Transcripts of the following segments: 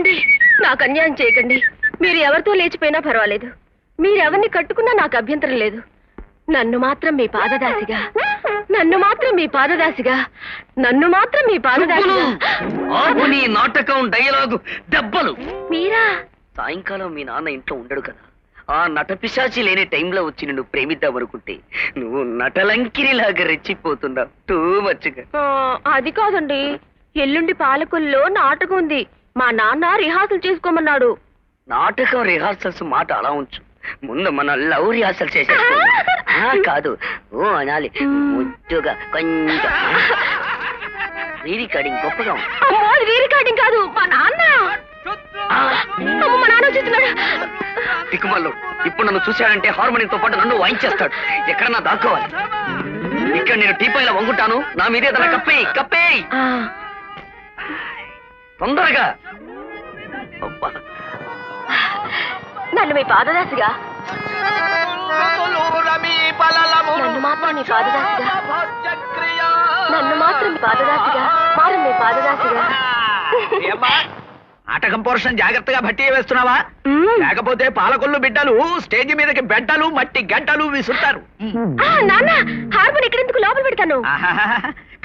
ఏమండి, నాకు అన్యాయం చేయకండి. మీరు ఎవరితో లేచిపోయినా పర్వాలేదు, మీరెవరిని కట్టుకున్నా నాకు అభ్యంతరం లేదు. నన్ను మాత్రం మీ పాదదాసిగా, నన్ను మాత్రం మీ పాదదాసిగా, నన్ను మాత్రం మీ పాదదాసిగా. నీ నాటకం డైలాగు దెబ్బలు. మీరా? సాయంకాలం మీ నాన్న ఇంట్లో ఉండడు కదా, ఆ నటపిశాచి లేని టైంలో వచ్చి నిన్ను ప్రేమిద్దామనుకుంటే నువ్వు నటలంకిరిలాగా రెచ్చిపోతున్నావు. టూ మచ్చుగా. అది కాదండి, ఎల్లుండి పాలకుల్లో నాటకం ఉంది. మా నాన్న రిహార్సల్ చేసుకోమన్నాడు. నాటకం రిహార్సల్స్ మాట అలా ఉంచు, ముందు మన లవ్ రిహార్సల్ చేసేసుకుందాం. కాదు, ఓ అనాలి ముద్దుగా కొంచెం. రీ రికార్డింగ్ గొప్పగా ఉంది. రీ రికార్డింగ్ కాదు, మా నాన్న. మా నాన్న చూస్తున్నాడు. దిక్కుమల్లు ఇప్పుడు నన్ను చూశాడంటే హార్మోనియంతో పాటు నన్ను వాయించేస్తాడు. ఎక్కడన్నా దాక్కోవాలి. ఇక్కడ నేను టీపాయిలా వంగుంటాను, నా మీదే తన కప్పేయి కప్పేయి తొందరగా. నన్ను మీ పాదదాసిగా, నన్ను మాత్రం మీ పాదదాసిగా, నన్ను మాత్రం మీ పాదదాసిగా, మాత్రం మీ పాదదాసిగా. నాటకం పోర్షన్ జాగ్రత్తగా భట్టి వేస్తున్నావా? లేకపోతే పాలకొల్లు బిడ్డలు స్టేజ్ మీదకి బెడ్డలు మట్టి గంటలు విసురుతారు. నాన్న, హార్మోన్ ఎక్కడెందుకు లోపల పెడతాను.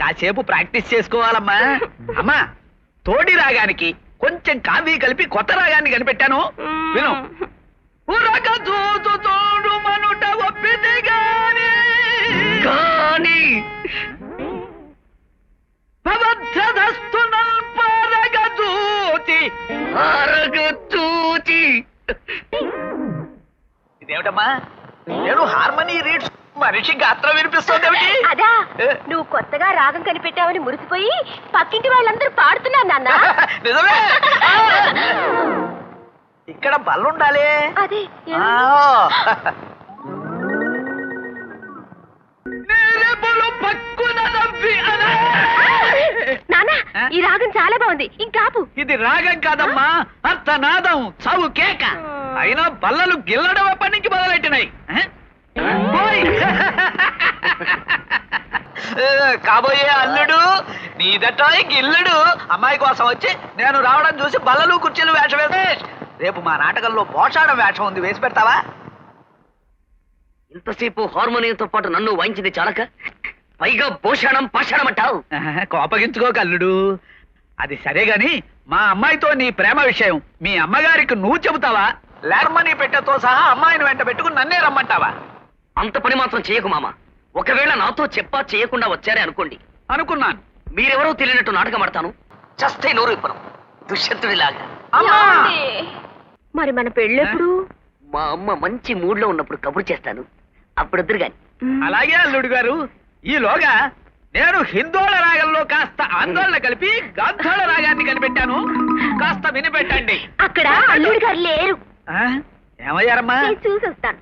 కాసేపు ప్రాక్టీస్ చేసుకోవాలమ్మా. అమ్మా, తోడి రాగానికి కొంచెం కాఫీ కలిపి కొత్త రాగాన్ని కనిపెట్టాను, విను. తోడు మనుట ఒప్పితే గాని ఇదేమిటమ్మా, నేను హార్మోనీ రీడ్స్ మనిషి గాత్రం వినిపిస్తుంది. అదా, నువ్వు కొత్తగా రాగం కనిపెట్టావని మురిసిపోయి పక్కింటి వాళ్ళందరూ పాడుతున్నారు నాన్న. నిజమే. ఇక్కడ బల్లుండాలి. అదే నాన్న, ఈ రాగం చాలా బాగుంది, ఇంకాపు. ఇది రాగం కాదమ్మా, అర్థనాదం, చావు కేక. అయినా బల్లలు గిల్లడం ఎప్పటి నుంచి మొదలెట్టినాయి. కాబోయే అల్లుడు నీదట గిల్లుడు. అమ్మాయి కోసం వచ్చి నేను రావడం చూసి బల్లలు కుర్చీలు వేషం వేసే. రేపు మా నాటకంలో పోషాడం వేషం ఉంది, వేసి పెడతావా? ఇంతసేపు హార్మోనియంతో పాటు నన్ను వాయించింది చాలక పైగా పోషాణం పాషాణం అంటావు. కోపగించుకోక అల్లుడు. అది సరే గాని మా అమ్మాయితో నీ ప్రేమ విషయం మీ అమ్మగారికి నువ్వు చెబుతావా, లేర్మనీ పెట్టెతో సహా అమ్మాయిని వెంట పెట్టుకుని నన్నే రమ్మంటావా? అంత పని మాత్రం చేయకు మామ. ఒకవేళ నాతో చెప్పా చేయకుండా వచ్చారే అనుకోండి, అనుకున్నాను. మీరెవరో తెలియనట్టు నాటకం ఆడతాను, చస్తే నోరు ఇప్పను, దుష్యంతుడిలాగా. మరి మన పెళ్ళెప్పుడు? మా అమ్మ మంచి మూడ్ లో ఉన్నప్పుడు కబురు చేస్తాను, అప్పుడు వద్దురు గాని. అలాగే అల్లుడు గారు. ఈలోగా నేను హిందోళ రాగంలో కాస్త ఆందోళన కలిపి గాంధోళ రాగాన్ని కనిపెట్టాను, కాస్త వినిపెట్టండి. అక్కడ అల్లుడు గారు లేరు. ఏమయ్యారమ్మా? చూసొస్తాను.